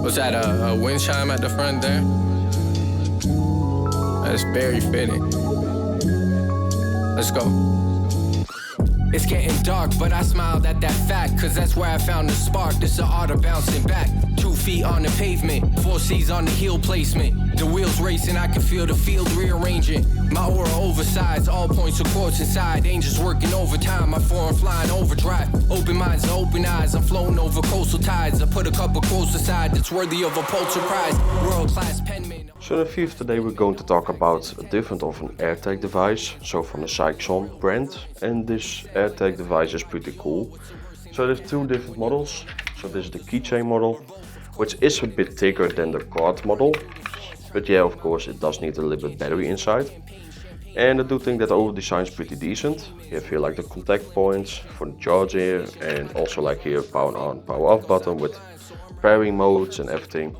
Was that a wind chime at the front there? That's very fitting. Let's go. It's getting dark, but I smiled at that fact, cause that's where I found the spark. This the art of bouncing back. 2 feet on the pavement, 4 C's on the heel placement. The wheels racing, I can feel the field rearranging. My aura oversized, all points of quartz inside. Angels working overtime, my foreign flying overdrive. Open minds and open eyes, I'm floating over coastal tides. I put a couple quotes aside that's worthy of a Pulitzer Prize. World-class penman. So in the video today we're going to talk about a different of an Airtag device, so from the Seinxion brand, and this Airtag device is pretty cool. So there's 2 different models. So this is the keychain model, which is a bit thicker than the card model, but yeah, of course it does need a little bit battery inside. And I do think that the overall design is pretty decent. You have here like the contact points for the charge here, and also like here power on, power off button with pairing modes and everything.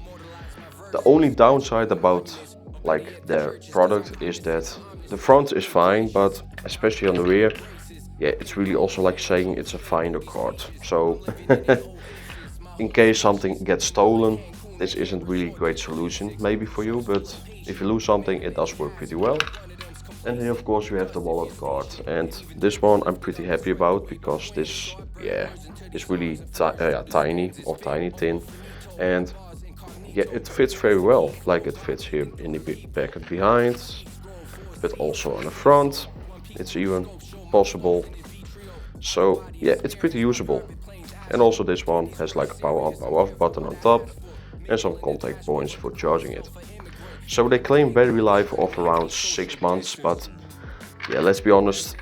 The only downside about like their product is that the front is fine, but especially on the rear, yeah, it's really also like saying it's a finder card. So in case something gets stolen, this isn't really a great solution maybe for you, but if you lose something, it does work pretty well. And here of course we have the wallet card, and this one I'm pretty happy about because this, yeah, is really tiny or tiny thin, and yeah, it fits very well. Like it fits here in the back and behind, but also on the front it's even possible. So yeah, it's pretty usable. And also this one has like a power on, power off button on top and some contact points for charging it. So they claim battery life of around 6 months, but yeah, let's be honest,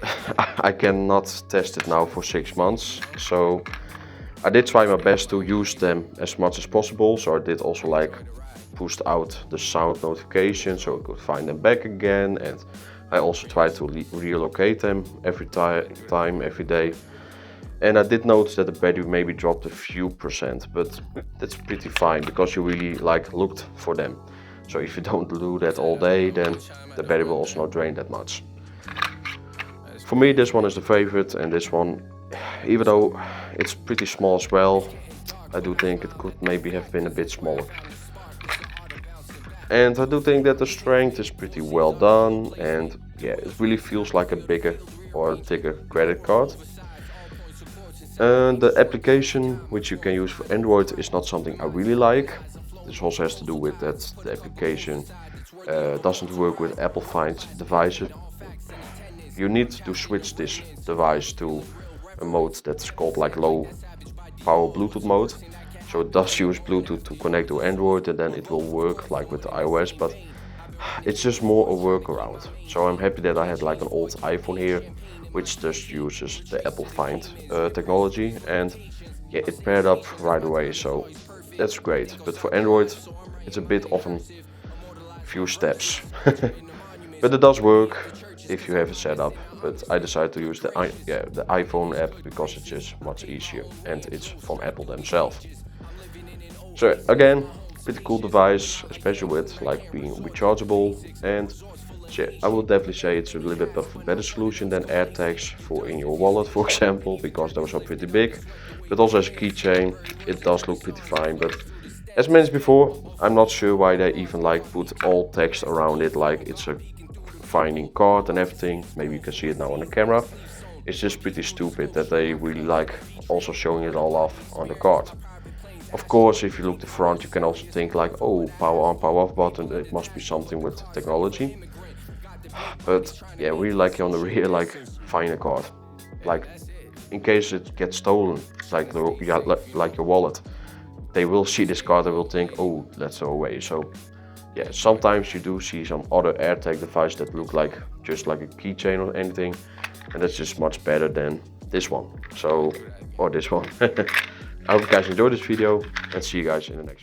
I cannot test it now for 6 months. So I did try my best to use them as much as possible. So I did also like pushed out the sound notification so I could find them back again, and I also tried to relocate them every time, every day. And I did notice that the battery maybe dropped a few percent, but that's pretty fine because you really like looked for them. So if you don't do that all day, then the battery will also not drain that much. For me, this one is the favorite, and this one, even though it's pretty small as well, I do think it could maybe have been a bit smaller. And I do think that the strength is pretty well done, and yeah, it really feels like a bigger or a thicker credit card. And the application which you can use for Android is not something I really like. This also has to do with that the application doesn't work with Apple Find devices. You need to switch this device to a mode that's called like low power Bluetooth mode. So it does use Bluetooth to connect to Android, and then it will work like with the iOS, but it's just more a workaround. So I'm happy that I had like an old iPhone here, which just uses the Apple Find technology, and yeah, it paired up right away, so that's great. But for Android, it's a bit of a few steps. But it does work if you have it set up. But I decided to use the iPhone app because it's just much easier, and it's from Apple themselves. So again, pretty cool device, especially with like being rechargeable, and yeah, I will definitely say it's a little bit of a better solution than AirTags for in your wallet, for example, because those are pretty big. But also as a keychain, it does look pretty fine. But as mentioned before, I'm not sure why they even like put all text around it, like it's a finding card and everything. Maybe you can see it now on the camera. It's just pretty stupid that they really like also showing it all off on the card. Of course, if you look the front, you can also think like, oh, power on, power off button, it must be something with technology. But yeah, really like on the rear, like find a card, like in case it gets stolen, like your wallet, they will see this card and will think, oh, let's throw away. So yeah, sometimes you do see some other AirTag devices that look like just like a keychain or anything, and that's just much better than this one. So, or this one. I hope you guys enjoyed this video, and see you guys in the next one.